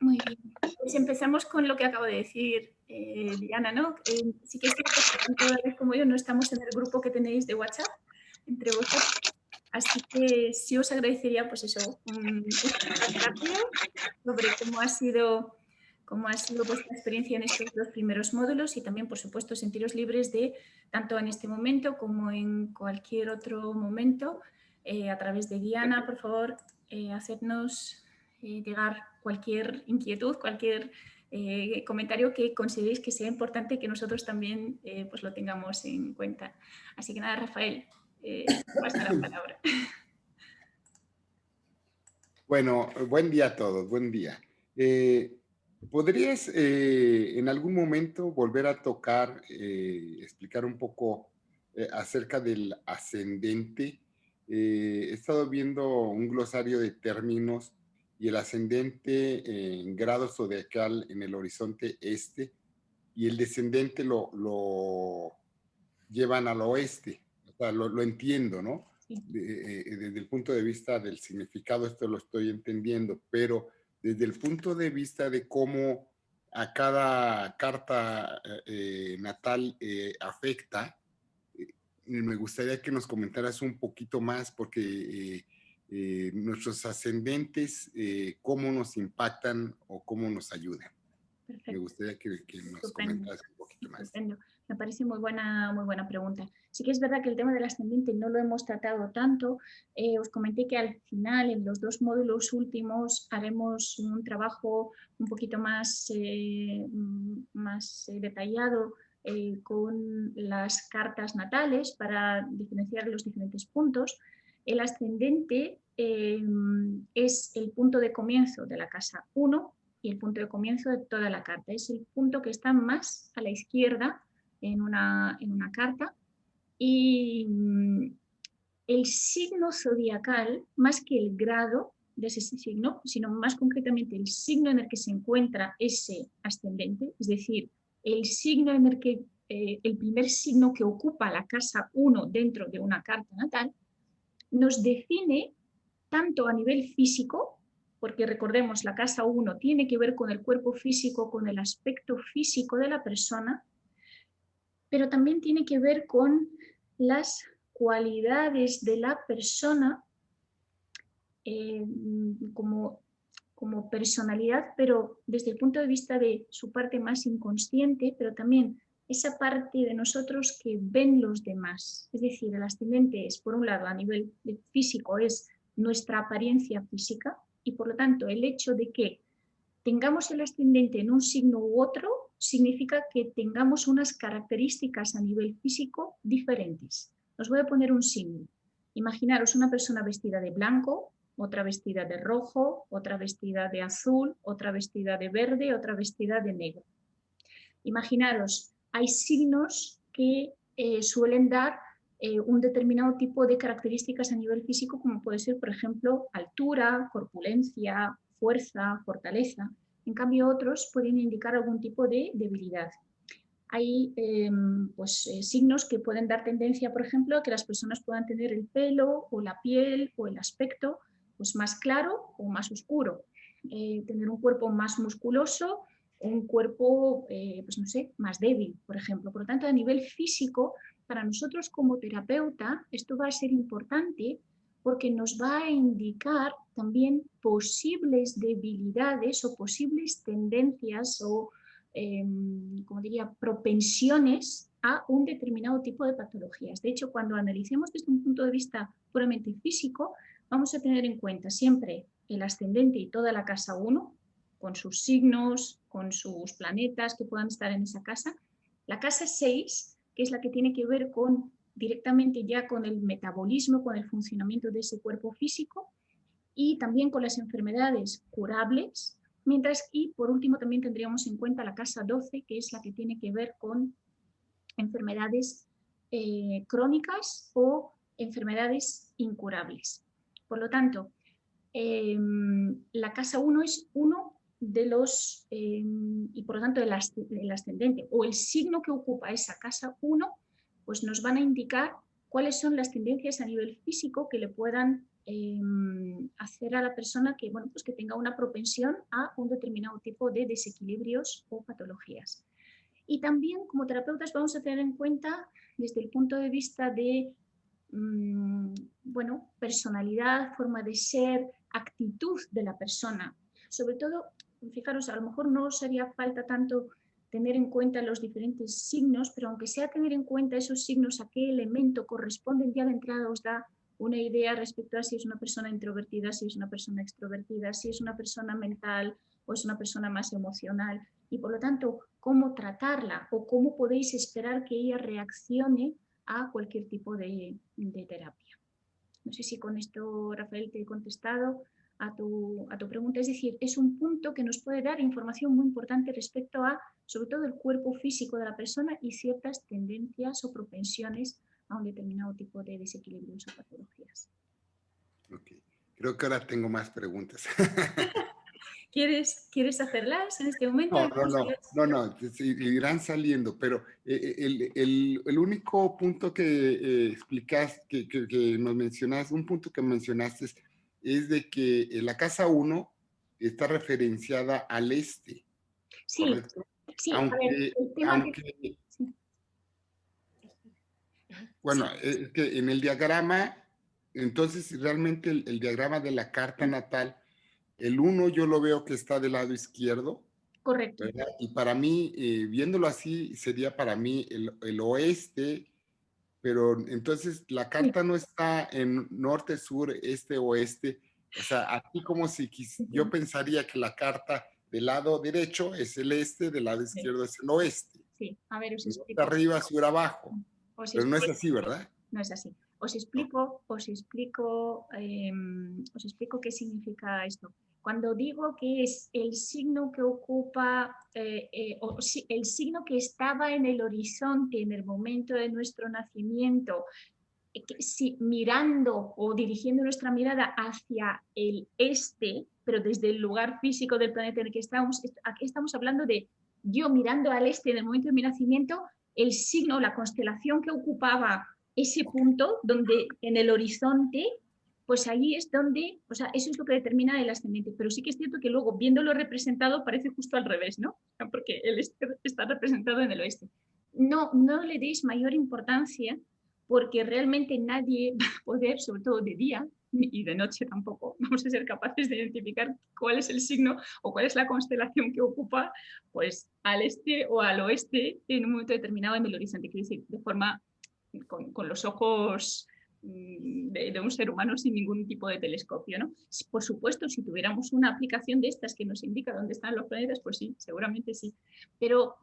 Muy bien. Pues empezamos con lo que acabo de decir, Diana, ¿no? Sí que es cierto que tanto David como yo no estamos en el grupo que tenéis de WhatsApp entre vosotros, así que sí os agradecería, pues eso, un feedback rápido sobre cómo ha sido vuestra experiencia en estos dos primeros módulos y también, por supuesto, sentiros libres de, tanto en este momento como en cualquier otro momento, a través de Diana, por favor, hacernos llegar cualquier inquietud, cualquier comentario que consideréis que sea importante que nosotros también pues lo tengamos en cuenta. Así que nada, Rafael, paso la palabra. Bueno, buen día a todos, buen día. ¿Podrías en algún momento volver a tocar, explicar un poco acerca del ascendente? He estado viendo un glosario de términos y el ascendente en grado zodiacal en el horizonte este y el descendente lo llevan al oeste. O sea, lo entiendo, ¿no? Sí. Desde el punto de vista del significado, esto lo estoy entendiendo, pero desde el punto de vista de cómo a cada carta natal afecta, me gustaría que nos comentaras un poquito más, porque nuestros ascendentes, cómo nos impactan o cómo nos ayudan. Me Perfecto. gustaría que nos Estupendo. comentaras un poquito más. Estupendo. Me parece muy buena pregunta. Sí que es verdad que el tema del ascendente no lo hemos tratado tanto. Os comenté que al final, en los dos módulos últimos, haremos un trabajo un poquito más detallado con las cartas natales para diferenciar los diferentes puntos. El ascendente es el punto de comienzo de la casa 1 y el punto de comienzo de toda la carta. Es el punto que está más a la izquierda en una carta y el signo zodiacal, más que el grado de ese signo, sino más concretamente el signo en el que se encuentra ese ascendente, es decir, el signo en el que el primer signo que ocupa la casa 1 dentro de una carta natal, nos define tanto a nivel físico, porque recordemos, la casa 1 tiene que ver con el cuerpo físico, con el aspecto físico de la persona, pero también tiene que ver con las cualidades de la persona eh, como, como personalidad, pero desde el punto de vista de su parte más inconsciente, pero también esa parte de nosotros que ven los demás. Es decir, el ascendente es, por un lado, a nivel físico, es nuestra apariencia física y, por lo tanto, el hecho de que tengamos el ascendente en un signo u otro significa que tengamos unas características a nivel físico diferentes. Os voy a poner un signo. Imaginaros una persona vestida de blanco, otra vestida de rojo, otra vestida de azul, otra vestida de verde, otra vestida de negro. Imaginaros, hay signos que suelen dar un determinado tipo de características a nivel físico, como puede ser, por ejemplo, altura, corpulencia, fuerza, fortaleza. En cambio, otros pueden indicar algún tipo de debilidad. Hay signos que pueden dar tendencia, por ejemplo, a que las personas puedan tener el pelo o la piel o el aspecto pues, más claro o más oscuro, tener un cuerpo más musculoso o un cuerpo pues no sé, más débil, por ejemplo. Por lo tanto, a nivel físico, para nosotros como terapeuta, esto va a ser importante porque nos va a indicar también posibles debilidades o posibles tendencias o como diría, propensiones a un determinado tipo de patologías. De hecho, cuando analicemos desde un punto de vista puramente físico, vamos a tener en cuenta siempre el ascendente y toda la casa 1, con sus signos, con sus planetas que puedan estar en esa casa. La casa 6, que es la que tiene que ver con directamente ya con el metabolismo, con el funcionamiento de ese cuerpo físico y también con las enfermedades curables. Mientras, y por último, también tendríamos en cuenta la casa 12, que es la que tiene que ver con enfermedades crónicas o enfermedades incurables. Por lo tanto, la casa 1 es uno de los, y por lo tanto el ascendente o el signo que ocupa esa casa 1, pues nos van a indicar cuáles son las tendencias a nivel físico que le puedan hacer a la persona que, bueno, pues que tenga una propensión a un determinado tipo de desequilibrios o patologías. Y también como terapeutas vamos a tener en cuenta desde el punto de vista de bueno, personalidad, forma de ser, actitud de la persona. Sobre todo, fijaros, a lo mejor no os haría falta tanto tener en cuenta los diferentes signos, pero aunque sea tener en cuenta esos signos, a qué elemento corresponden, ya de entrada os da una idea respecto a si es una persona introvertida, si es una persona extrovertida, si es una persona mental o es una persona más emocional. Y por lo tanto, cómo tratarla o cómo podéis esperar que ella reaccione a cualquier tipo de terapia. No sé si con esto, Rafael, te he contestado a tu pregunta. Es decir, es un punto que nos puede dar información muy importante respecto a, sobre todo, el cuerpo físico de la persona y ciertas tendencias o propensiones a un determinado tipo de desequilibrios o patologías. Okay. Creo que ahora tengo más preguntas. ¿Quieres hacerlas en este momento? No, irán saliendo, pero el único punto que explicas, que nos mencionas, un punto que mencionaste es de que la casa 1 está referenciada al este, Sí, ¿correcto? sí, a ver, Aunque, el tema aunque sí. bueno, es que en el diagrama, entonces realmente el diagrama de la carta natal, el 1 yo lo veo que está del lado izquierdo, Correcto. ¿verdad? Y para mí, viéndolo así, sería para mí el oeste, pero entonces la Sí. carta no está en norte, sur, este, oeste. O sea, aquí como si yo pensaría que la carta del lado derecho es el este, del lado izquierdo es el oeste. Sí, a ver, os Norte explico. arriba, sur abajo. Os Pero no es explico. así, ¿verdad? No es así. Os No. explico qué significa esto. Cuando digo que es el signo que ocupa, el signo que estaba en el horizonte en el momento de nuestro nacimiento, si mirando o dirigiendo nuestra mirada hacia el este, pero desde el lugar físico del planeta en el que estamos, aquí estamos hablando de yo mirando al este en el momento de mi nacimiento, el signo, la constelación que ocupaba ese punto donde en el horizonte, pues ahí es donde, o sea, eso es lo que determina el ascendente. Pero sí que es cierto que luego, viéndolo representado, parece justo al revés, ¿no? Porque el este está representado en el oeste. No le deis mayor importancia porque realmente nadie va a poder, sobre todo de día y de noche tampoco, vamos a ser capaces de identificar cuál es el signo o cuál es la constelación que ocupa pues al este o al oeste en un momento determinado en el horizonte, quiere decir, de forma con los ojos de un ser humano sin ningún tipo de telescopio, ¿no? Por supuesto, si tuviéramos una aplicación de estas que nos indica dónde están los planetas, pues sí, seguramente sí. Pero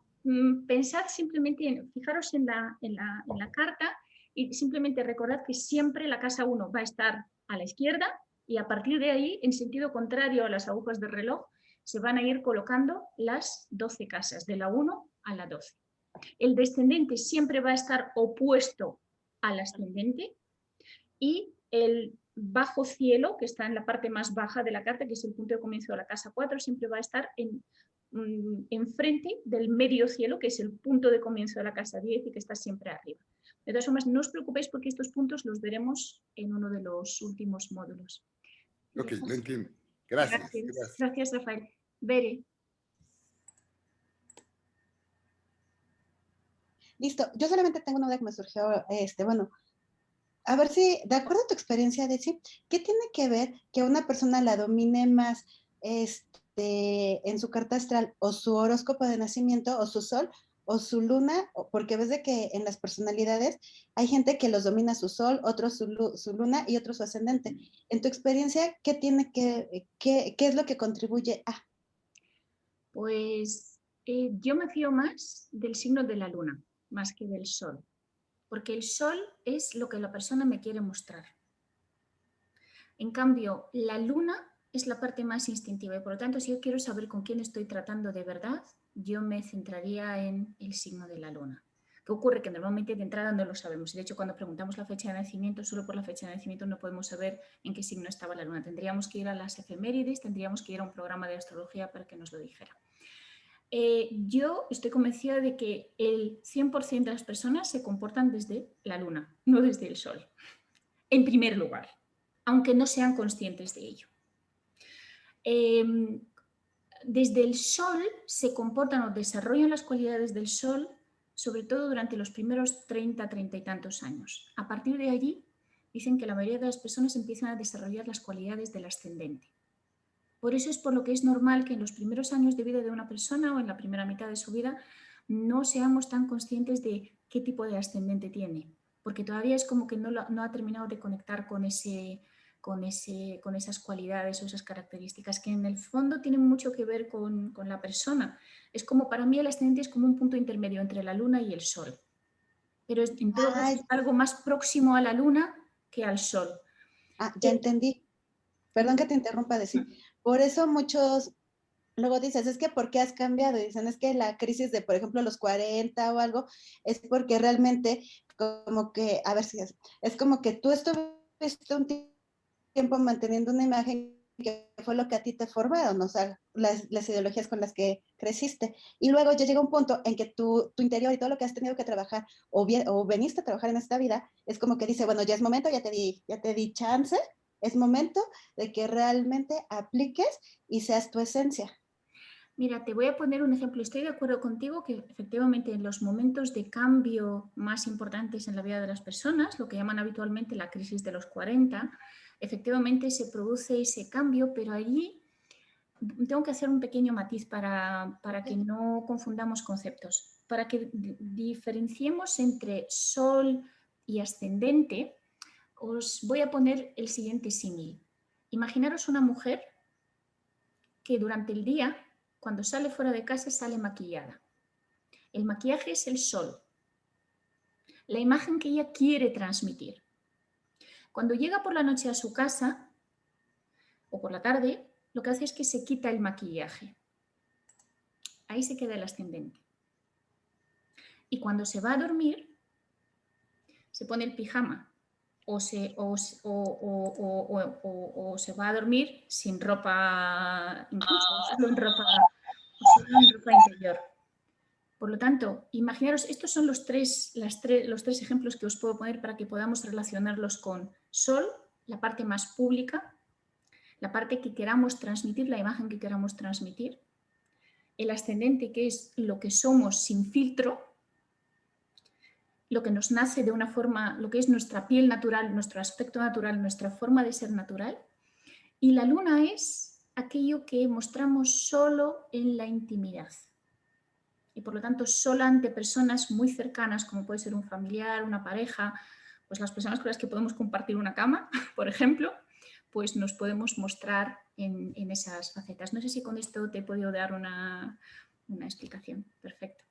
pensad simplemente, fijaros en la carta y simplemente recordad que siempre la casa 1 va a estar a la izquierda y a partir de ahí, en sentido contrario a las agujas del reloj, se van a ir colocando las 12 casas, de la 1 a la 12. El descendente siempre va a estar opuesto al ascendente y el bajo cielo, que está en la parte más baja de la carta, que es el punto de comienzo de la casa 4, siempre va a estar enfrente del medio cielo, que es el punto de comienzo de la casa 10 y que está siempre arriba. De todas formas, no os preocupéis porque estos puntos los veremos en uno de los últimos módulos. Ok, lo entiendo. Gracias, Rafael. Bere. Listo, yo solamente tengo una duda que me surgió, bueno, a ver si, de acuerdo a tu experiencia, Desi, ¿qué tiene que ver que una persona la domine más en su carta astral o su horóscopo de nacimiento o su sol o su luna? Porque ves de que en las personalidades hay gente que los domina su sol, otros su luna y otros su ascendente. En tu experiencia, ¿qué tiene qué es lo que contribuye a? Pues yo me fío más del signo de la luna, más que del sol, porque el sol es lo que la persona me quiere mostrar. En cambio, la luna es la parte más instintiva y por lo tanto, si yo quiero saber con quién estoy tratando de verdad, yo me centraría en el signo de la luna. ¿Qué ocurre? Que normalmente de entrada no lo sabemos. De hecho, cuando preguntamos la fecha de nacimiento, solo por la fecha de nacimiento no podemos saber en qué signo estaba la luna. Tendríamos que ir a las efemérides, tendríamos que ir a un programa de astrología para que nos lo dijera. Yo estoy convencida de que el 100% de las personas se comportan desde la luna, no desde el sol, en primer lugar. aunque no sean conscientes de ello. Desde el Sol se comportan o desarrollan las cualidades del Sol, sobre todo durante los primeros 30 y tantos años. A partir de allí, dicen que la mayoría de las personas empiezan a desarrollar las cualidades del ascendente. Por eso es por lo que es normal que en los primeros años de vida de una persona o en la primera mitad de su vida no seamos tan conscientes de qué tipo de ascendente tiene, porque todavía es como que no ha terminado de conectar con esas cualidades o esas características que en el fondo tienen mucho que ver con la persona. Es como, para mí el ascendente es como un punto intermedio entre la luna y el sol, pero en todo caso es algo más próximo a la luna que al sol. Ya entendí. Perdón que te interrumpa, decir. Por eso muchos luego dices, es que ¿por qué has cambiado? Y dicen, es que la crisis de, por ejemplo, los 40 o algo, es porque realmente como que, a ver si es como que tú estuviste un tiempo manteniendo una imagen que fue lo que a ti te formaron, o sea, las ideologías con las que creciste. Y luego ya llega un punto en que tu interior y todo lo que has tenido que trabajar o veniste a trabajar en esta vida, es como que dice, bueno, ya es momento, ya te di chance, es momento de que realmente apliques y seas tu esencia. Mira, te voy a poner un ejemplo. Estoy de acuerdo contigo que efectivamente en los momentos de cambio más importantes en la vida de las personas, lo que llaman habitualmente la crisis de los 40, efectivamente se produce ese cambio, pero allí tengo que hacer un pequeño matiz para que no confundamos conceptos. Para que diferenciemos entre sol y ascendente, os voy a poner el siguiente símil. Imaginaros una mujer que durante el día, cuando sale fuera de casa, sale maquillada. El maquillaje es el sol, la imagen que ella quiere transmitir. Cuando llega por la noche a su casa o por la tarde, lo que hace es que se quita el maquillaje. Ahí se queda el ascendente. Y cuando se va a dormir, se pone el pijama o se va a dormir sin ropa, incluso solo en ropa interior. Por lo tanto, imaginaros, estos son los tres ejemplos que os puedo poner para que podamos relacionarlos con Sol, la parte más pública, la parte que queramos transmitir, la imagen que queramos transmitir, el ascendente, que es lo que somos sin filtro, lo que nos nace de una forma, lo que es nuestra piel natural, nuestro aspecto natural, nuestra forma de ser natural, y la luna es aquello que mostramos solo en la intimidad. Y por lo tanto solo ante personas muy cercanas, como puede ser un familiar, una pareja, pues las personas con las que podemos compartir una cama, por ejemplo, pues nos podemos mostrar en esas facetas. No sé si con esto te he podido dar una explicación. Perfecto.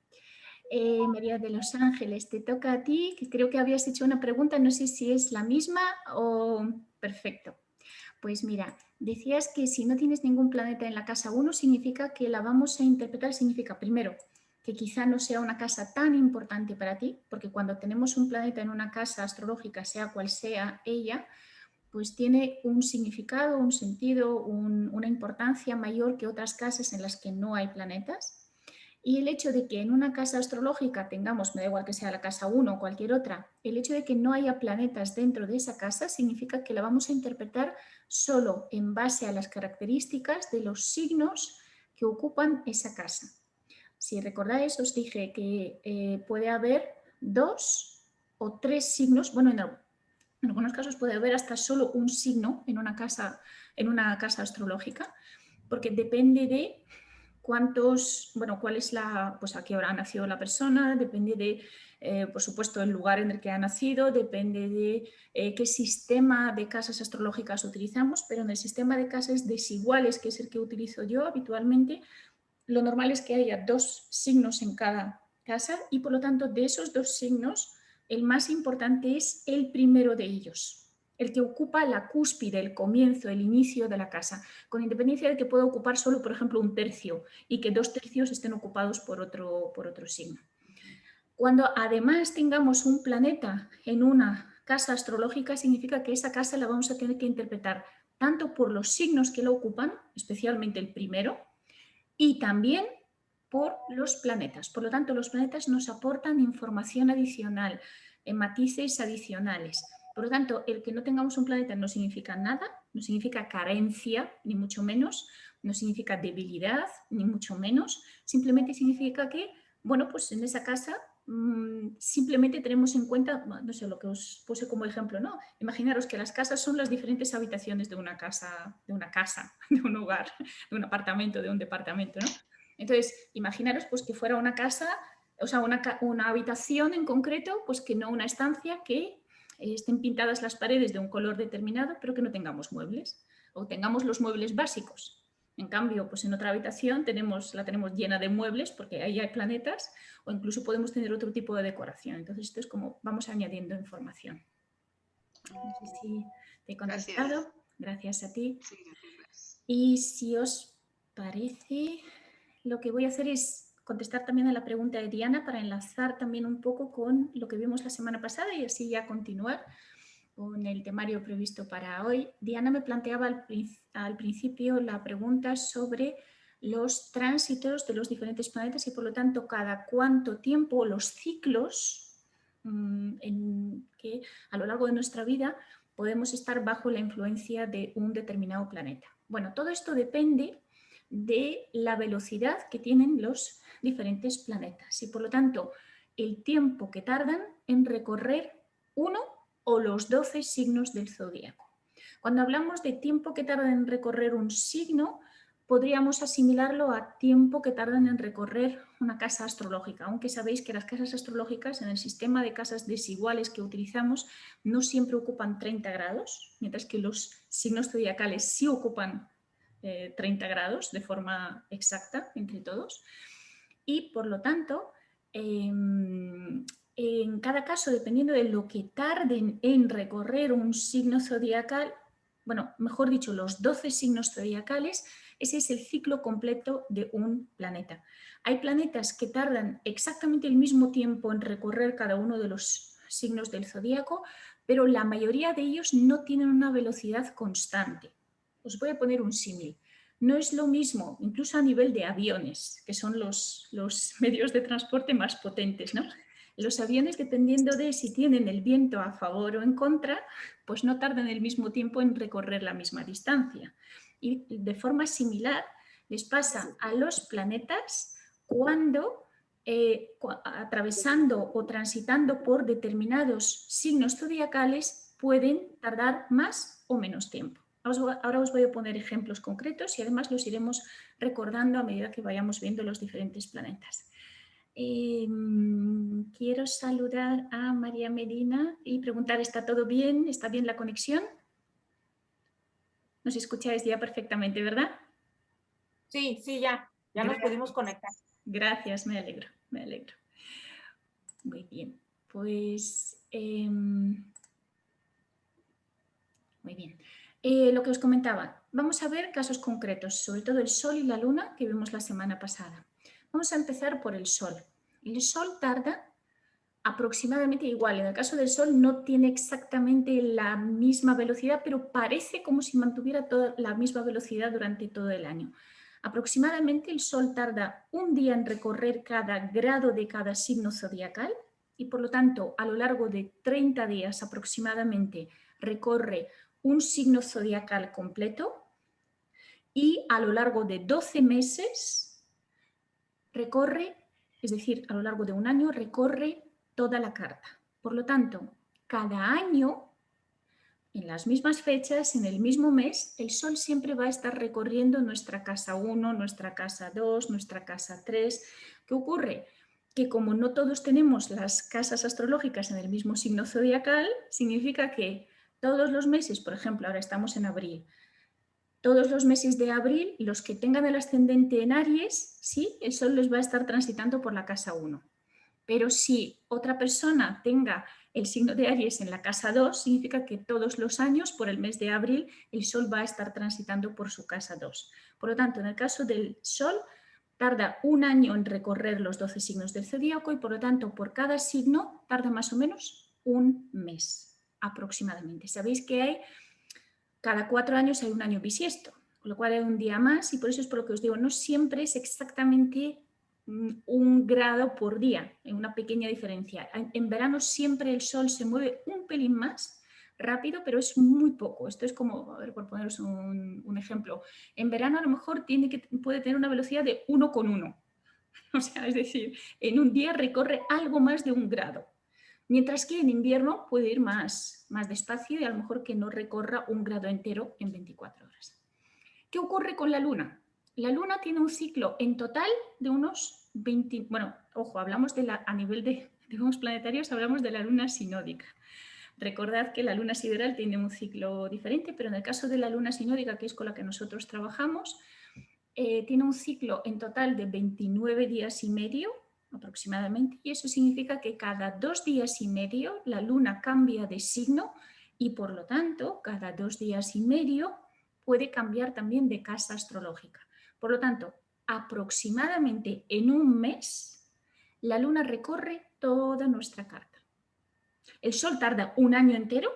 María de los Ángeles, te toca a ti, que creo que habías hecho una pregunta, no sé si es la misma o... Perfecto. Pues mira, decías que si no tienes ningún planeta en la casa 1 significa que la vamos a interpretar, significa primero que quizá no sea una casa tan importante para ti, porque cuando tenemos un planeta en una casa astrológica, sea cual sea ella, pues tiene un significado, un sentido, una importancia mayor que otras casas en las que no hay planetas. Y el hecho de que en una casa astrológica tengamos, me da igual que sea la casa 1 o cualquier otra, el hecho de que no haya planetas dentro de esa casa significa que la vamos a interpretar solo en base a las características de los signos que ocupan esa casa. Si recordáis, os dije que puede haber 2 o 3 signos, bueno, en algunos casos puede haber hasta solo un signo en una casa astrológica, porque depende de cuántos, bueno, cuál es pues a qué hora ha nacido la persona, depende de, por supuesto, el lugar en el que ha nacido, depende de qué sistema de casas astrológicas utilizamos, pero en el sistema de casas desiguales, que es el que utilizo yo habitualmente, lo normal es que haya 2 signos en cada casa y por lo tanto de esos 2 signos el más importante es el primero de ellos, el que ocupa la cúspide, el comienzo, el inicio de la casa, con independencia de que pueda ocupar solo, por ejemplo, 1/3 y que 2/3 estén ocupados por otro signo. Cuando además tengamos un planeta en una casa astrológica, significa que esa casa la vamos a tener que interpretar tanto por los signos que la ocupan, especialmente el primero, y también por los planetas. Por lo tanto, los planetas nos aportan información adicional, matices adicionales. Por lo tanto, el que no tengamos un planeta no significa nada, no significa carencia, ni mucho menos, no significa debilidad, ni mucho menos, simplemente significa que, bueno, pues en esa casa simplemente tenemos en cuenta, no sé, lo que os puse como ejemplo, ¿no? Imaginaros que las casas son las diferentes habitaciones de una casa, de un hogar, de un apartamento, de un departamento, ¿no? Entonces, imaginaros pues que fuera una casa, o sea, una habitación en concreto, pues que no una estancia, que estén pintadas las paredes de un color determinado, pero que no tengamos muebles, o tengamos los muebles básicos. En cambio, pues en otra habitación la tenemos llena de muebles, porque ahí hay planetas, o incluso podemos tener otro tipo de decoración. Entonces, esto es como vamos añadiendo información. No sé si te he contestado. Gracias a ti. Sí, gracias. Y si os parece, lo que voy a hacer es contestar también a la pregunta de Diana para enlazar también un poco con lo que vimos la semana pasada y así ya continuar con el temario previsto para hoy. Diana me planteaba al principio la pregunta sobre los tránsitos de los diferentes planetas y por lo tanto cada cuánto tiempo los ciclos en que a lo largo de nuestra vida podemos estar bajo la influencia de un determinado planeta. Bueno, todo esto depende de la velocidad que tienen los diferentes planetas y por lo tanto el tiempo que tardan en recorrer uno o los 12 signos del zodíaco. Cuando hablamos de tiempo que tardan en recorrer un signo, podríamos asimilarlo a tiempo que tardan en recorrer una casa astrológica, aunque sabéis que las casas astrológicas en el sistema de casas desiguales que utilizamos no siempre ocupan 30 grados, mientras que los signos zodiacales sí ocupan 30 grados de forma exacta entre todos. Y por lo tanto, en cada caso, dependiendo de lo que tarden en recorrer un signo zodiacal, bueno, mejor dicho, los 12 signos zodiacales, ese es el ciclo completo de un planeta. Hay planetas que tardan exactamente el mismo tiempo en recorrer cada uno de los signos del zodíaco, pero la mayoría de ellos no tienen una velocidad constante. Os voy a poner un símil. No es lo mismo, incluso a nivel de aviones, que son los medios de transporte más potentes, ¿no? Los aviones, dependiendo de si tienen el viento a favor o en contra, pues no tardan el mismo tiempo en recorrer la misma distancia. Y de forma similar les pasa a los planetas cuando atravesando o transitando por determinados signos zodiacales pueden tardar más o menos tiempo. Ahora os voy a poner ejemplos concretos y además los iremos recordando a medida que vayamos viendo los diferentes planetas. Quiero saludar a María Medina y preguntar, ¿está todo bien? ¿Está bien la conexión? Nos escucháis ya perfectamente, ¿verdad? Sí, ya nos pudimos conectar. Gracias, me alegro. Muy bien, pues muy bien. Lo que os comentaba, vamos a ver casos concretos, sobre todo el Sol y la Luna que vimos la semana pasada. Vamos a empezar por el Sol. El Sol tarda aproximadamente igual. En el caso del Sol no tiene exactamente la misma velocidad, pero parece como si mantuviera toda la misma velocidad durante todo el año. Aproximadamente el Sol tarda un día en recorrer cada grado de cada signo zodiacal y por lo tanto a lo largo de 30 días aproximadamente recorre un signo zodiacal completo y a lo largo de 12 meses recorre, es decir, a lo largo de un año recorre toda la carta. Por lo tanto, cada año, en las mismas fechas, en el mismo mes, el Sol siempre va a estar recorriendo nuestra casa 1, nuestra casa 2, nuestra casa 3. ¿Qué ocurre? Que como no todos tenemos las casas astrológicas en el mismo signo zodiacal, significa que todos los meses, por ejemplo, ahora estamos en abril, todos los meses de abril, los que tengan el ascendente en Aries, sí, el Sol les va a estar transitando por la casa 1. Pero si otra persona tenga el signo de Aries en la casa 2, significa que todos los años, por el mes de abril, el Sol va a estar transitando por su casa 2. Por lo tanto, en el caso del Sol, tarda un año en recorrer los 12 signos del zodíaco y, por lo tanto, por cada signo tarda más o menos un mes aproximadamente. Sabéis que cada 4 años hay un año bisiesto, con lo cual hay un día más y por eso es por lo que os digo, no siempre es exactamente un grado por día, en una pequeña diferencia. En verano siempre el Sol se mueve un pelín más rápido, pero es muy poco. Esto es como, a ver, por poneros un ejemplo, en verano a lo mejor puede tener una velocidad de 1,1. O sea, es decir, en un día recorre algo más de 1 grado. Mientras que en invierno puede ir más despacio y a lo mejor que no recorra 1 grado entero en 24 horas. ¿Qué ocurre con la Luna? La Luna tiene un ciclo en total de unos 20... Bueno, ojo, hablamos a nivel de planetarios, hablamos de la Luna sinódica. Recordad que la Luna sideral tiene un ciclo diferente, pero en el caso de la Luna sinódica, que es con la que nosotros trabajamos, tiene un ciclo en total de 29 días y medio aproximadamente, y eso significa que cada 2 días y medio la Luna cambia de signo y por lo tanto cada 2 días y medio puede cambiar también de casa astrológica. Por lo tanto, aproximadamente en un mes la Luna recorre toda nuestra carta. El Sol tarda 1 año entero,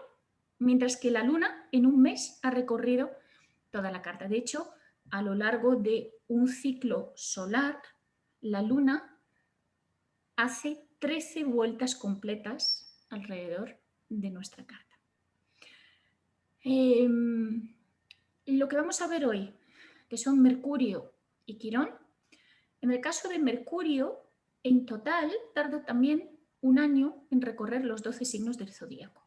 mientras que la Luna en un mes ha recorrido toda la carta. De hecho, a lo largo de un ciclo solar, la Luna hace 13 vueltas completas alrededor de nuestra carta. Lo que vamos a ver hoy, que son Mercurio y Quirón, en el caso de Mercurio, en total tarda también 1 año en recorrer los 12 signos del zodíaco.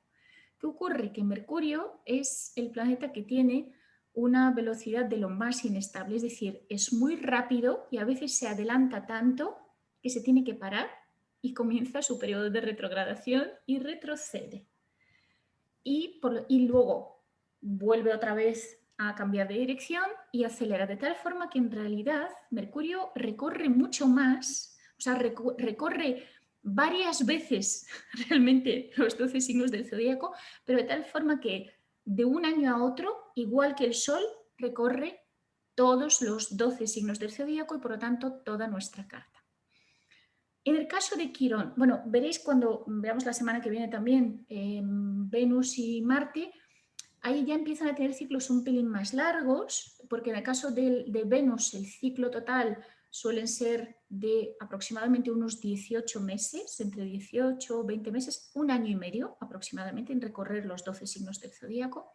¿Qué ocurre? Que Mercurio es el planeta que tiene una velocidad de lo más inestable, es decir, es muy rápido y a veces se adelanta tanto que se tiene que parar y comienza su periodo de retrogradación y retrocede. Y luego vuelve otra vez a cambiar de dirección y acelera de tal forma que en realidad Mercurio recorre mucho más, o sea, recorre varias veces realmente los 12 signos del zodíaco, pero de tal forma que de un año a otro, igual que el Sol, recorre todos los 12 signos del zodíaco y por lo tanto toda nuestra carta. En el caso de Quirón, bueno, veréis cuando veamos la semana que viene también Venus y Marte, ahí ya empiezan a tener ciclos un pelín más largos, porque en el caso de Venus el ciclo total suelen ser de aproximadamente unos 18 meses, entre 18 o 20 meses, 1 año y medio aproximadamente en recorrer los 12 signos del zodíaco.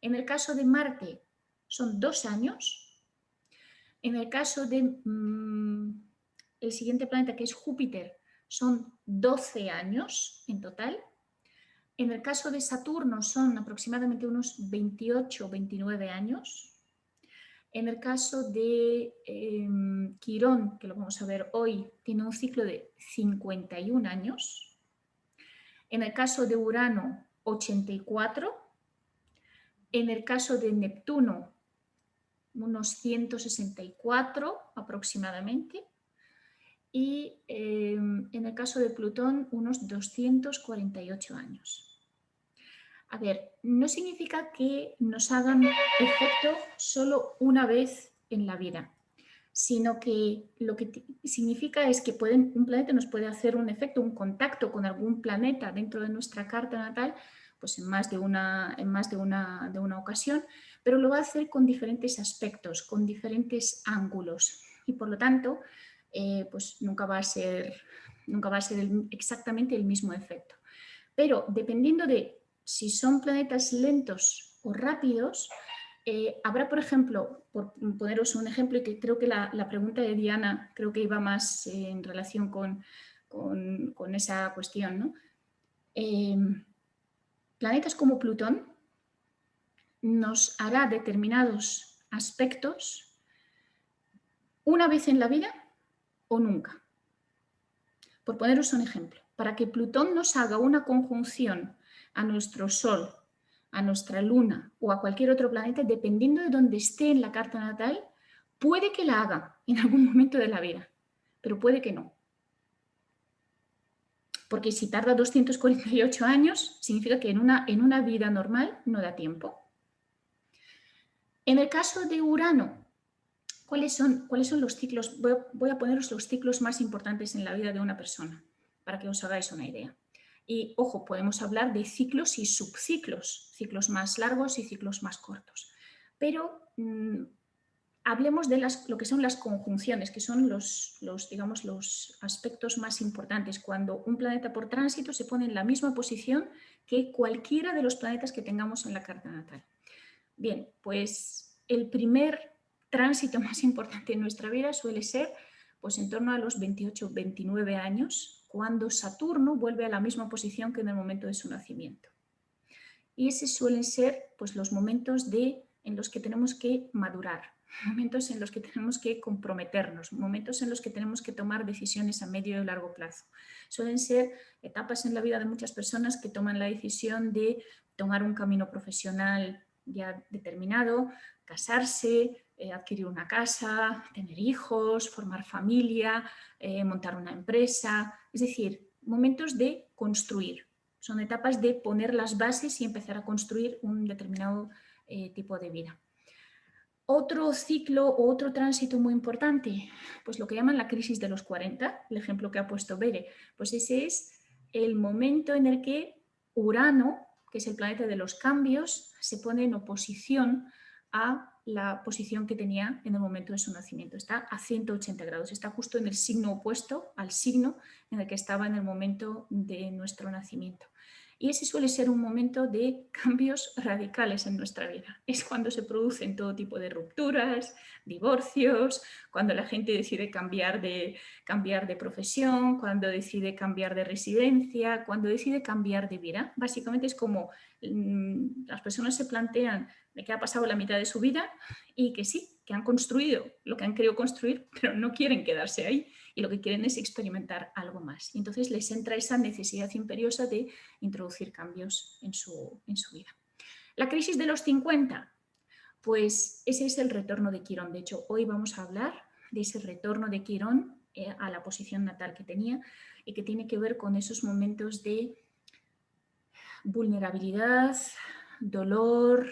En el caso de Marte son 2 años. En el caso de el siguiente planeta, que es Júpiter, son 12 años en total. En el caso de Saturno son aproximadamente unos 28 o 29 años. En el caso de Quirón, que lo vamos a ver hoy, tiene un ciclo de 51 años. En el caso de Urano, 84. En el caso de Neptuno, unos 164 aproximadamente. Y en el caso de Plutón, unos 248 años. A ver, no significa que nos hagan efecto solo una vez en la vida, sino que lo que significa es que un planeta nos puede hacer un efecto, un contacto con algún planeta dentro de nuestra carta natal, pues en más de una ocasión, pero lo va a hacer con diferentes aspectos, con diferentes ángulos y por lo tanto pues nunca va a ser exactamente el mismo efecto. Pero dependiendo de si son planetas lentos o rápidos, habrá, por ejemplo, por poneros un ejemplo, y que creo que la pregunta de Diana creo que iba más en relación con esa cuestión, ¿no? Planetas como Plutón nos hará determinados aspectos una vez en la vida o nunca. Por poneros un ejemplo, para que Plutón nos haga una conjunción a nuestro Sol, a nuestra Luna o a cualquier otro planeta, dependiendo de dónde esté en la carta natal, puede que la haga en algún momento de la vida, pero puede que no. Porque si tarda 248 años, significa que en una vida normal no da tiempo. En el caso de Urano, ¿cuáles son los ciclos? Voy a poneros los ciclos más importantes en la vida de una persona, para que os hagáis una idea. Y, ojo, podemos hablar de ciclos y subciclos, ciclos más largos y ciclos más cortos. Pero hablemos de lo que son las conjunciones, que son digamos, los aspectos más importantes, cuando un planeta por tránsito se pone en la misma posición que cualquiera de los planetas que tengamos en la carta natal. Bien, pues el primer tránsito más importante en nuestra vida suele ser pues, en torno a los 28, 29 años, cuando Saturno vuelve a la misma posición que en el momento de su nacimiento. Y esos suelen ser pues, los momentos en los que tenemos que madurar, momentos en los que tenemos que comprometernos, momentos en los que tenemos que tomar decisiones a medio y largo plazo. Suelen ser etapas en la vida de muchas personas que toman la decisión de tomar un camino profesional ya determinado, casarse, adquirir una casa, tener hijos, formar familia, montar una empresa, es decir, momentos de construir. Son etapas de poner las bases y empezar a construir un determinado tipo de vida. Otro ciclo o otro tránsito muy importante, pues lo que llaman la crisis de los 40, el ejemplo que ha puesto Bere, pues ese es el momento en el que Urano, que es el planeta de los cambios, se pone en oposición a la posición que tenía en el momento de su nacimiento. Está a 180 grados, está justo en el signo opuesto al signo en el que estaba en el momento de nuestro nacimiento. Y ese suele ser un momento de cambios radicales en nuestra vida. Es cuando se producen todo tipo de rupturas, divorcios, cuando la gente decide cambiar de profesión, cuando decide cambiar de residencia, cuando decide cambiar de vida. Básicamente es como las personas se plantean de que ha pasado la mitad de su vida y que sí, que han construido lo que han querido construir, pero no quieren quedarse ahí y lo que quieren es experimentar algo más. Y entonces les entra esa necesidad imperiosa de introducir cambios en su vida. La crisis de los 50, pues ese es el retorno de Quirón. De hecho, hoy vamos a hablar de ese retorno de Quirón a la posición natal que tenía y que tiene que ver con esos momentos de vulnerabilidad, dolor,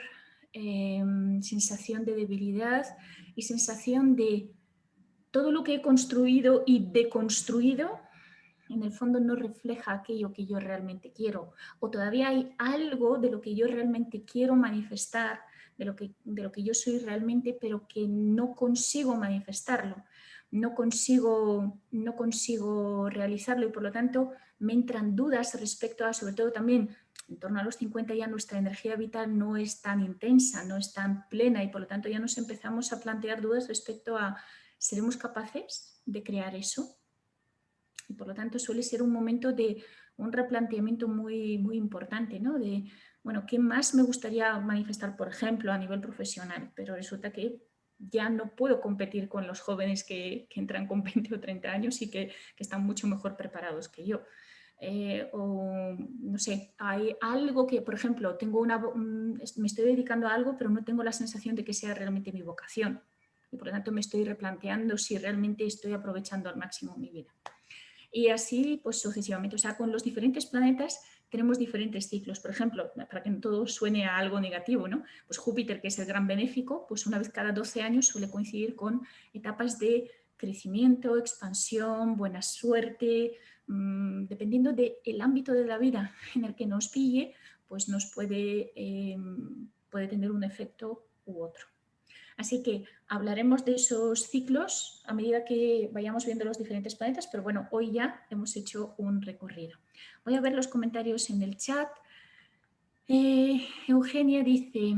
sensación de debilidad y sensación de todo lo que he construido y deconstruido en el fondo no refleja aquello que yo realmente quiero, o todavía hay algo de lo que yo realmente quiero manifestar, de lo que yo soy realmente, pero que no consigo manifestarlo, no consigo realizarlo y por lo tanto me entran dudas respecto a, sobre todo también, en torno a los 50 ya nuestra energía vital no es tan intensa, no es tan plena y por lo tanto ya nos empezamos a plantear dudas respecto a ¿seremos capaces de crear eso? Y por lo tanto suele ser un momento de un replanteamiento muy, muy importante, ¿no? De, bueno, ¿qué más me gustaría manifestar, por ejemplo, a nivel profesional? Pero resulta que ya no puedo competir con los jóvenes que entran con 20 o 30 años y que están mucho mejor preparados que yo. O no sé, hay algo que, por ejemplo, me estoy dedicando a algo, pero no tengo la sensación de que sea realmente mi vocación. Y por lo tanto me estoy replanteando si realmente estoy aprovechando al máximo mi vida. Y así pues sucesivamente, o sea, con los diferentes planetas tenemos diferentes ciclos. Por ejemplo, para que no todo suene a algo negativo, ¿no? Pues Júpiter, que es el gran benéfico, pues una vez cada 12 años suele coincidir con etapas de crecimiento, expansión, buena suerte, dependiendo del ámbito de la vida en el que nos pille, pues nos puede tener un efecto u otro. Así que hablaremos de esos ciclos a medida que vayamos viendo los diferentes planetas, pero bueno, hoy ya hemos hecho un recorrido. Voy a ver los comentarios en el chat. Eugenia dice,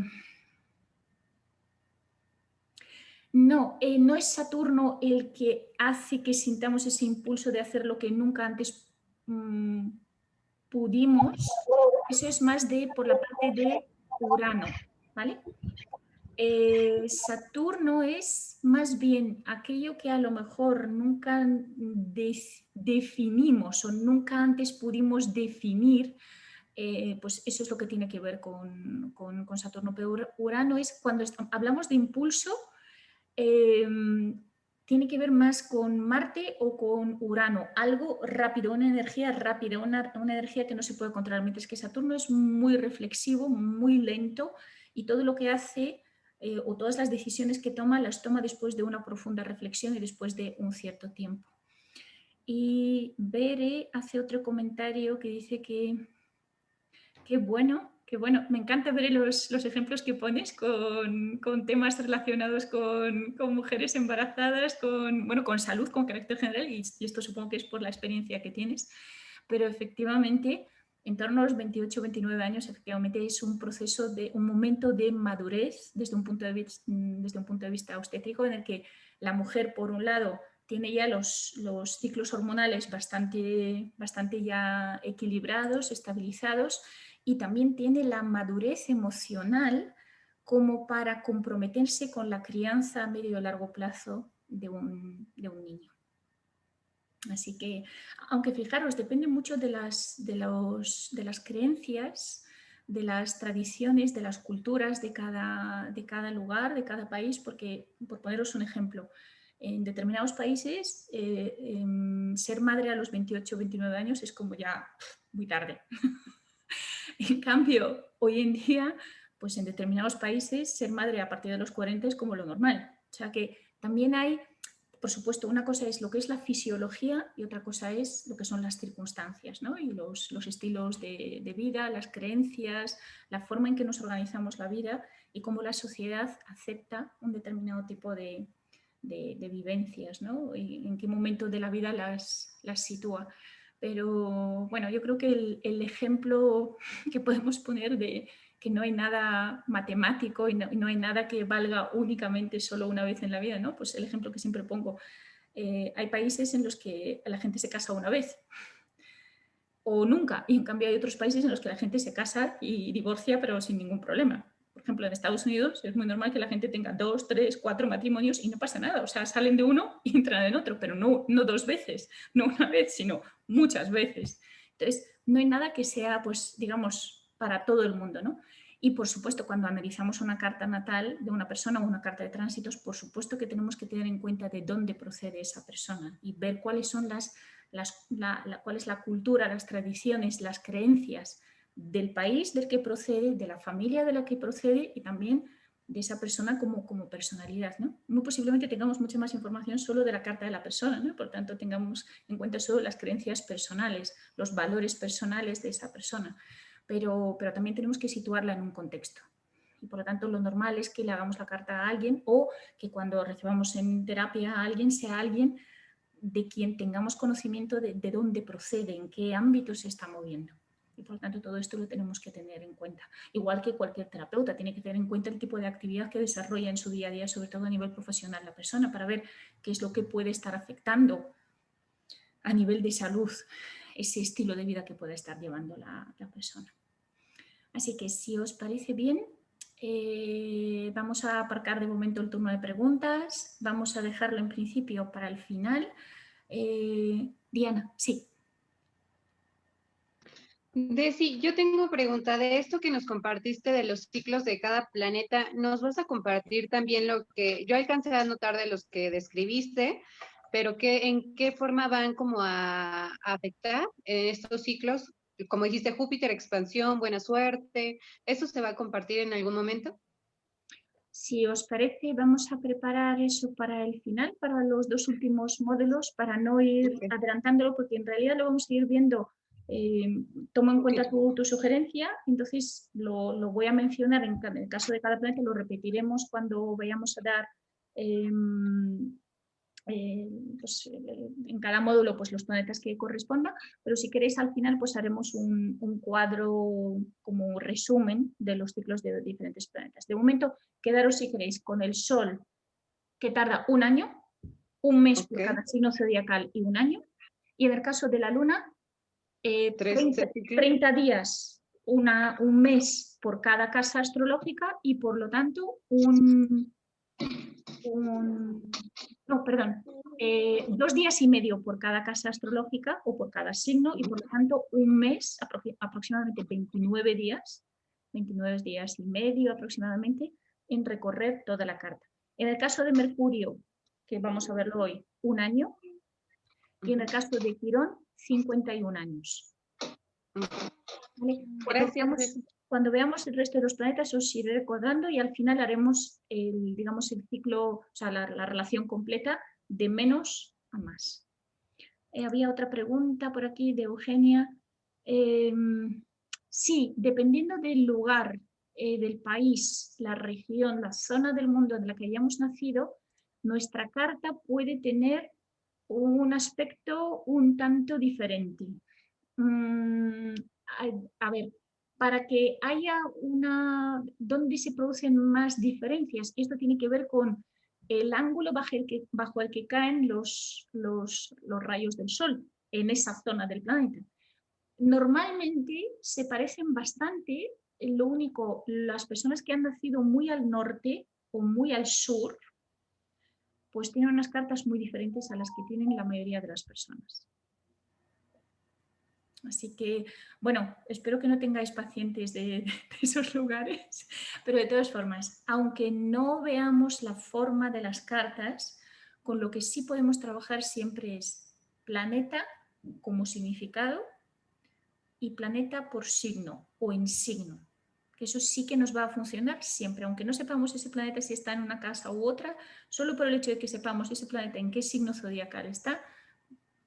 no es Saturno el que hace que sintamos ese impulso de hacer lo que nunca antes pudimos. Eso es más por la parte de Urano, ¿vale? Saturno es más bien aquello que a lo mejor nunca definimos o nunca antes pudimos definir, pues eso es lo que tiene que ver con Saturno. Pero Urano es cuando hablamos de impulso, tiene que ver más con Marte o con Urano, algo rápido, una energía rápida, una energía que no se puede controlar, mientras que Saturno es muy reflexivo, muy lento y todo lo que hace o todas las decisiones que toma las toma después de una profunda reflexión y después de un cierto tiempo. Y Bere hace otro comentario que dice que Qué bueno, qué bueno. Me encanta ver los ejemplos que pones con temas relacionados con mujeres embarazadas, con salud, con carácter general, y esto supongo que es por la experiencia que tienes. Pero efectivamente, en torno a los 28 o 29 años, efectivamente es un proceso un momento de madurez desde un punto de vista obstétrico, en el que la mujer, por un lado, tiene ya los ciclos hormonales bastante ya equilibrados, estabilizados, y también tiene la madurez emocional como para comprometerse con la crianza a medio y largo plazo de un niño. Así que, aunque fijaros, depende mucho de las creencias, de las tradiciones, de las culturas de cada lugar, de cada país, porque, por poneros un ejemplo, en determinados países ser madre a los 28 o 29 años es como ya muy tarde. En cambio, hoy en día, pues en determinados países ser madre a partir de los 40 es como lo normal. O sea que también hay, por supuesto, una cosa es lo que es la fisiología y otra cosa es lo que son las circunstancias, ¿no? Y los estilos de vida, las creencias, la forma en que nos organizamos la vida y cómo la sociedad acepta un determinado tipo de vivencias, ¿no? Y en qué momento de la vida las sitúa. Pero bueno, yo creo que el ejemplo que podemos poner de que no hay nada matemático y no hay nada que valga únicamente solo una vez en la vida, ¿no? Pues el ejemplo que siempre pongo, hay países en los que la gente se casa una vez o nunca, y en cambio hay otros países en los que la gente se casa y divorcia pero sin ningún problema. Por ejemplo, en Estados Unidos es muy normal que la gente tenga 2, 3, 4 matrimonios y no pasa nada. O sea, salen de uno y entran en otro, pero no 2 veces, no una vez, sino muchas veces. Entonces, no hay nada que sea, pues, digamos, para todo el mundo, ¿no? Y, por supuesto, cuando analizamos una carta natal de una persona o una carta de tránsitos, por supuesto que tenemos que tener en cuenta de dónde procede esa persona y ver cuáles son cuál es la cultura, las tradiciones, las creencias del país del que procede, de la familia de la que procede y también de esa persona como personalidad, ¿no? Muy posiblemente tengamos mucha más información solo de la carta de la persona, ¿no? Por tanto, tengamos en cuenta solo las creencias personales, los valores personales de esa persona, pero también tenemos que situarla en un contexto. Y por lo tanto, lo normal es que le hagamos la carta a alguien o que cuando recibamos en terapia a alguien sea alguien de quien tengamos conocimiento de dónde procede, en qué ámbito se está moviendo. Y por lo tanto todo esto lo tenemos que tener en cuenta. Igual que cualquier terapeuta tiene que tener en cuenta el tipo de actividad que desarrolla en su día a día, sobre todo a nivel profesional, la persona, para ver qué es lo que puede estar afectando a nivel de salud ese estilo de vida que pueda estar llevando la persona. Así que si os parece bien, vamos a aparcar de momento el turno de preguntas, vamos a dejarlo en principio para el final. Diana, sí. Desi, yo tengo pregunta de esto que nos compartiste de los ciclos de cada planeta. ¿Nos vas a compartir también lo que yo alcancé a notar de los que describiste, pero en qué forma van como a afectar estos ciclos? Como dijiste, Júpiter, expansión, buena suerte. ¿Eso se va a compartir en algún momento? Si os parece, vamos a preparar eso para el final, para los 2 últimos módulos, para no ir adelantándolo, porque en realidad lo vamos a ir viendo. Tomo en cuenta tu sugerencia, entonces lo voy a mencionar en el caso de cada planeta, lo repetiremos cuando vayamos a dar en cada módulo pues, los planetas que correspondan, pero si queréis al final pues haremos un cuadro como resumen de los ciclos de diferentes planetas. De momento, quedaros si queréis con el Sol, que tarda un año, un mes por cada signo zodiacal y un año, y en el caso de la Luna, 30 días, un mes por cada casa astrológica y por lo tanto 2 días y medio por cada casa astrológica o por cada signo y por lo tanto un mes, aproximadamente 29 días y medio aproximadamente en recorrer toda la carta. En el caso de Mercurio, que vamos a verlo hoy, un año, y en el caso de Quirón, 51 años. ¿Vale? Cuando veamos el resto de los planetas os iré recordando y al final haremos el ciclo, o sea, la relación completa de menos a más. Había otra pregunta por aquí de Eugenia. Sí, dependiendo del lugar, del país, la región, la zona del mundo en la que hayamos nacido, nuestra carta puede tener un aspecto un tanto diferente. A ver, para que haya donde se producen más diferencias, esto tiene que ver con el ángulo bajo el que caen los rayos del Sol en esa zona del planeta. Normalmente se parecen bastante, lo único, las personas que han nacido muy al norte o muy al sur, pues tienen unas cartas muy diferentes a las que tienen la mayoría de las personas. Así que, bueno, espero que no tengáis pacientes de esos lugares, pero de todas formas, aunque no veamos la forma de las cartas, con lo que sí podemos trabajar siempre es planeta como significado y planeta por signo o en signo, que eso sí que nos va a funcionar siempre, aunque no sepamos ese planeta si está en una casa u otra, solo por el hecho de que sepamos ese planeta en qué signo zodiacal está,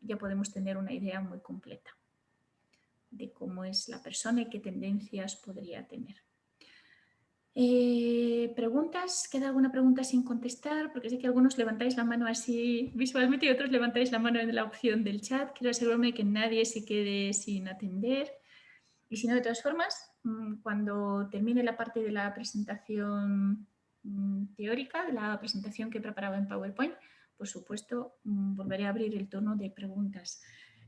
ya podemos tener una idea muy completa de cómo es la persona y qué tendencias podría tener. ¿Preguntas? ¿Queda alguna pregunta sin contestar? Porque sé que algunos levantáis la mano así visualmente y otros levantáis la mano en la opción del chat. Quiero asegurarme de que nadie se quede sin atender. Y si no, de todas formas, cuando termine la parte de la presentación teórica, de la presentación que he preparado en PowerPoint, por supuesto, volveré a abrir el turno de preguntas.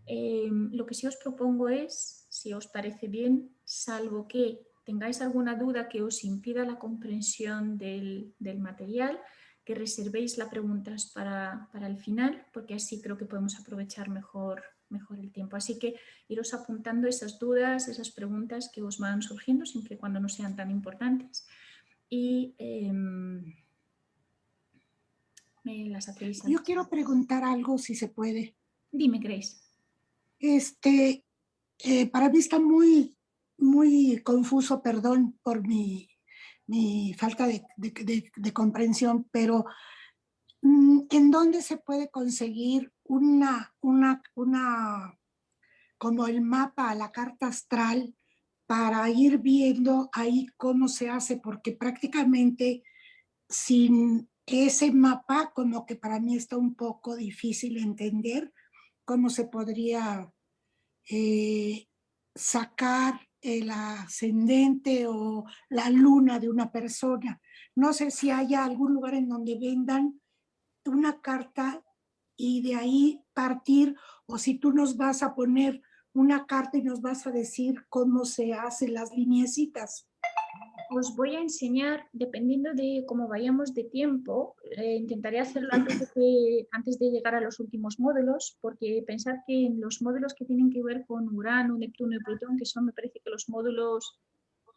Lo que sí os propongo es, si os parece bien, salvo que tengáis alguna duda que os impida la comprensión del material, que reservéis las preguntas para el final, porque así creo que podemos aprovechar mejor el tiempo. Así que iros apuntando esas dudas, esas preguntas que os van surgiendo, siempre y cuando no sean tan importantes. Y me las hacéis. Yo quiero preguntar algo, si se puede. Dime, Grace. Para mí está muy, muy confuso, perdón por mi falta de comprensión, pero ¿en dónde se puede conseguir como el mapa, la carta astral, para ir viendo ahí cómo se hace? Porque prácticamente sin ese mapa, como que para mí está un poco difícil entender cómo se podría sacar el ascendente o la luna de una persona. No sé si haya algún lugar en donde vendan una carta y de ahí partir, o si tú nos vas a poner una carta y nos vas a decir cómo se hacen las lineecitas. Os voy a enseñar, dependiendo de cómo vayamos de tiempo, intentaré hacerlo antes de llegar a los últimos módulos, porque pensad que en los módulos que tienen que ver con Urano, Neptuno y Plutón, que son, me parece que los módulos,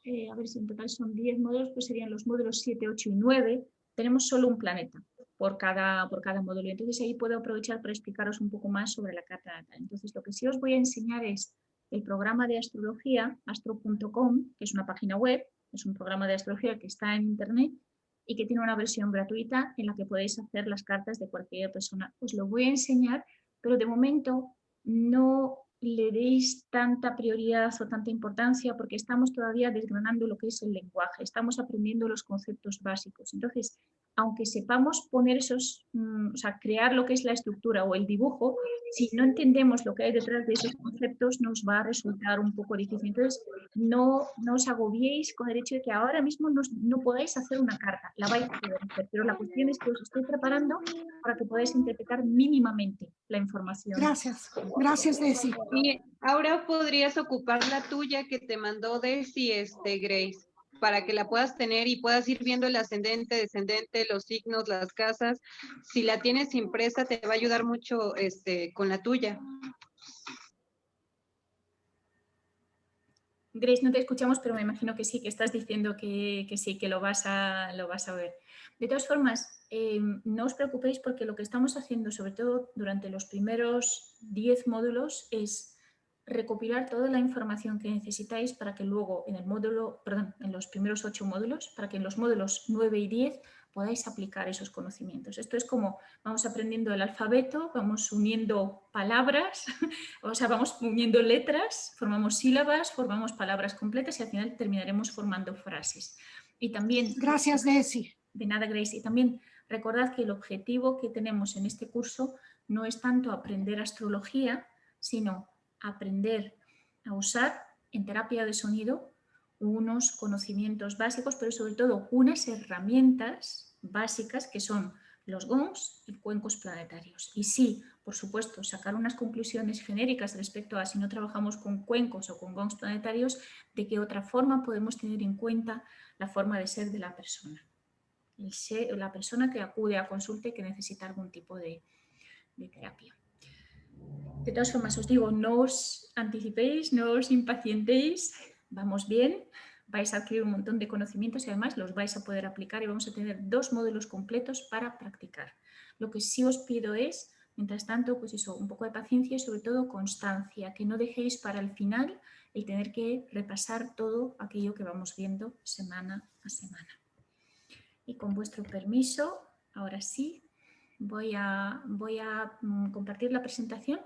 a ver si en total son 10 módulos, pues serían los módulos 7, 8 y 9, tenemos solo un planeta por cada módulo. Entonces ahí puedo aprovechar para explicaros un poco más sobre la carta natal. Entonces lo que sí os voy a enseñar es el programa de astrología, astro.com, que es una página web, es un programa de astrología que está en internet y que tiene una versión gratuita en la que podéis hacer las cartas de cualquier persona. Os lo voy a enseñar, pero de momento no le deis tanta prioridad o tanta importancia porque estamos todavía desgranando lo que es el lenguaje, estamos aprendiendo los conceptos básicos. Entonces, aunque sepamos poner o sea, crear lo que es la estructura o el dibujo, si no entendemos lo que hay detrás de esos conceptos, nos va a resultar un poco difícil. Entonces, no os agobiéis con el hecho de que ahora mismo no podáis hacer una carta, la vais a poder hacer, pero la cuestión es que os estoy preparando para que podáis interpretar mínimamente la información. Gracias, Desi. Y ahora podrías ocupar la tuya que te mandó Desi, Grace, para que la puedas tener y puedas ir viendo el ascendente, descendente, los signos, las casas. Si la tienes impresa, te va a ayudar mucho con la tuya. Grace, no te escuchamos, pero me imagino que sí, que estás diciendo que sí, que lo vas a ver. De todas formas, no os preocupéis porque lo que estamos haciendo, sobre todo durante los primeros 10 módulos, es recopilar toda la información que necesitáis para que luego en los primeros 8 módulos, para que en los módulos 9 y 10 podáis aplicar esos conocimientos. Esto es como vamos aprendiendo el alfabeto, vamos uniendo palabras, o sea, vamos uniendo letras, formamos sílabas, formamos palabras completas y al final terminaremos formando frases. Y también... Gracias, Desi. De nada, Grace. Y también recordad que el objetivo que tenemos en este curso no es tanto aprender astrología, sino aprender a usar en terapia de sonido unos conocimientos básicos, pero sobre todo unas herramientas básicas que son los gongs y cuencos planetarios. Y sí, por supuesto, sacar unas conclusiones genéricas respecto a si no trabajamos con cuencos o con gongs planetarios, de qué otra forma podemos tener en cuenta la forma de ser de la persona. La persona que acude a consulta y que necesita algún tipo de terapia. De todas formas, os digo, no os anticipéis, no os impacientéis, vamos bien, vais a adquirir un montón de conocimientos y además los vais a poder aplicar y vamos a tener 2 módulos completos para practicar. Lo que sí os pido es, mientras tanto, pues eso, un poco de paciencia y sobre todo constancia, que no dejéis para el final el tener que repasar todo aquello que vamos viendo semana a semana. Y con vuestro permiso, ahora sí, voy a compartir la presentación.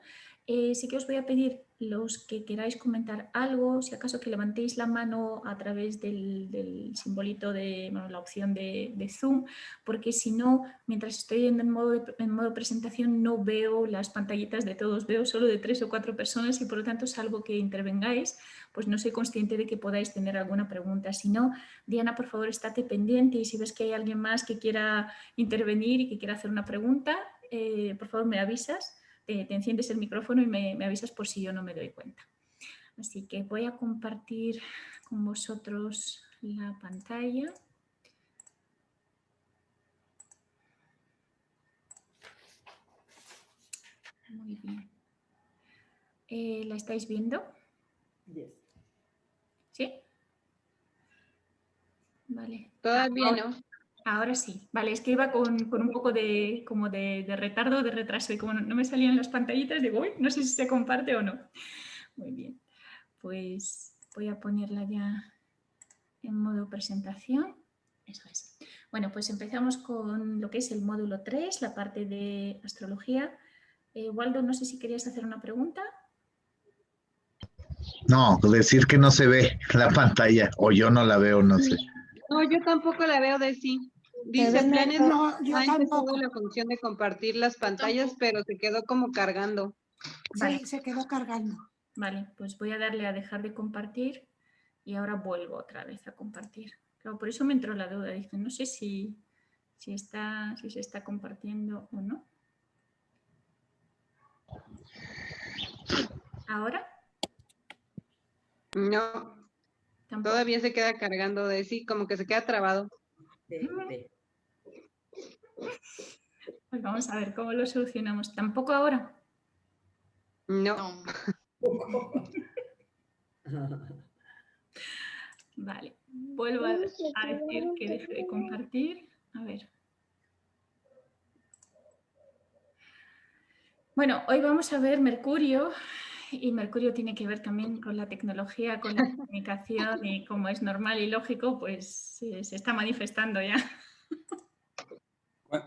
Sí que os voy a pedir los que queráis comentar algo, si acaso que levantéis la mano a través del simbolito de la opción de Zoom, porque si no, mientras estoy en modo presentación no veo las pantallitas de todos, veo solo de 3 o 4 personas y por lo tanto, salvo que intervengáis, pues no soy consciente de que podáis tener alguna pregunta. Si no, Diana, por favor, estate pendiente y si ves que hay alguien más que quiera intervenir y que quiera hacer una pregunta, por favor me avisas, te enciendes el micrófono y me avisas por si yo no me doy cuenta. Así que voy a compartir con vosotros la pantalla. Muy bien. ¿La estáis viendo? ¿Sí? Vale. Todavía no. Ahora sí. Vale, es que iba con un poco de retardo, de retraso y como no me salían las pantallitas, digo, uy, no sé si se comparte o no. Muy bien. Pues voy a ponerla ya en modo presentación. Eso es. Bueno, pues empezamos con lo que es el módulo 3, la parte de astrología. Waldo, no sé si querías hacer una pregunta. No, decir que no se ve la pantalla, o yo no la veo, no sé. No, yo tampoco la veo de sí. Dice Planet, No, yo ha empezado tampoco. la función de compartir las pantallas, pero se quedó como cargando. Vale. Sí, se quedó cargando. Vale, pues voy a darle a dejar de compartir y ahora vuelvo otra vez a compartir. Claro, por eso me entró la duda. Dije, no sé si se está compartiendo o no. ¿Ahora? No, Tampoco. todavía se queda cargando de sí, como que se queda trabado. Pues vamos a ver cómo lo solucionamos. ¿Tampoco ahora? No. Vale, vuelvo a decir que deje de compartir. A ver. Bueno, hoy vamos a ver Mercurio y Mercurio tiene que ver también con la tecnología, con la comunicación y como es normal y lógico, pues se está manifestando ya.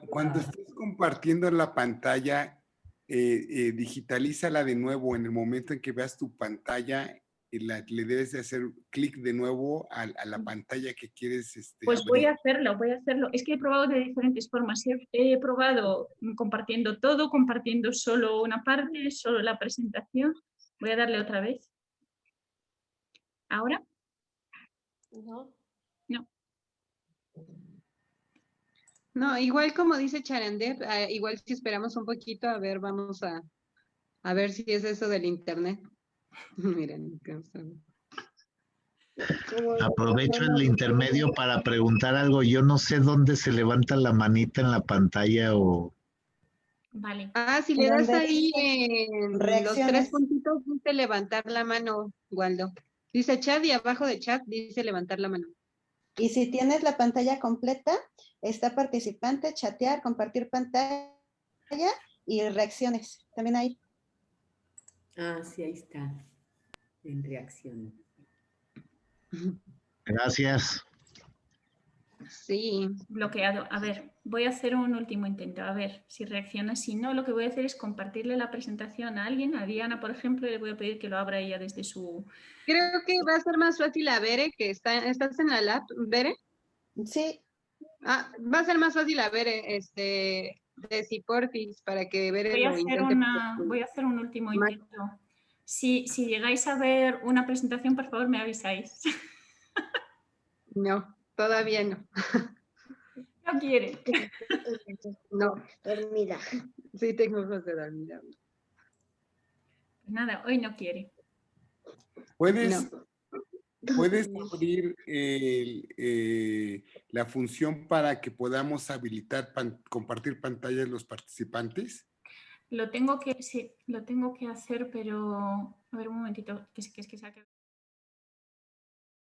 Cuando estés compartiendo la pantalla, digitalízala de nuevo. En el momento en que veas tu pantalla, le debes de hacer clic de nuevo a la pantalla que quieres Pues abrir. voy a hacerlo. Es que he probado de diferentes formas. He probado compartiendo todo, compartiendo solo una parte, solo la presentación. Voy a darle otra vez. ¿Ahora? No. No, igual como dice Charandé, igual si esperamos un poquito, a ver, vamos a ver si es eso del internet. Miren, Aprovecho el intermedio para preguntar algo. Yo no sé dónde se levanta la manita en la pantalla o... Vale. Si le das ahí en los reacciones. 3 puntitos, dice levantar la mano, Waldo. Dice chat y abajo de chat dice levantar la mano. Y si tienes la pantalla completa, está participante, chatear, compartir pantalla y reacciones. También ahí. Sí, ahí está. En reacción. Gracias. Sí. Bloqueado. A ver, voy a hacer un último intento, a ver si reacciona. Si no, lo que voy a hacer es compartirle la presentación a alguien, a Diana, por ejemplo, y le voy a pedir que lo abra ella desde su... Creo que va a ser más fácil a Bere, que estás en la lab, Bere. Sí, Va a ser más fácil a Bere, de porfis, para que Bere lo intente. Voy a hacer un último intento. Si llegáis a ver una presentación, por favor, me avisáis. No, todavía no. No quiere. No, Dormida. sí tengo ojos de dormida. Pues nada, hoy no quiere. ¿Puedes No. abrir la función para que podamos habilitar compartir pantallas los participantes? Lo tengo que hacer, pero... A ver, un momentito, que es que se ha quedado.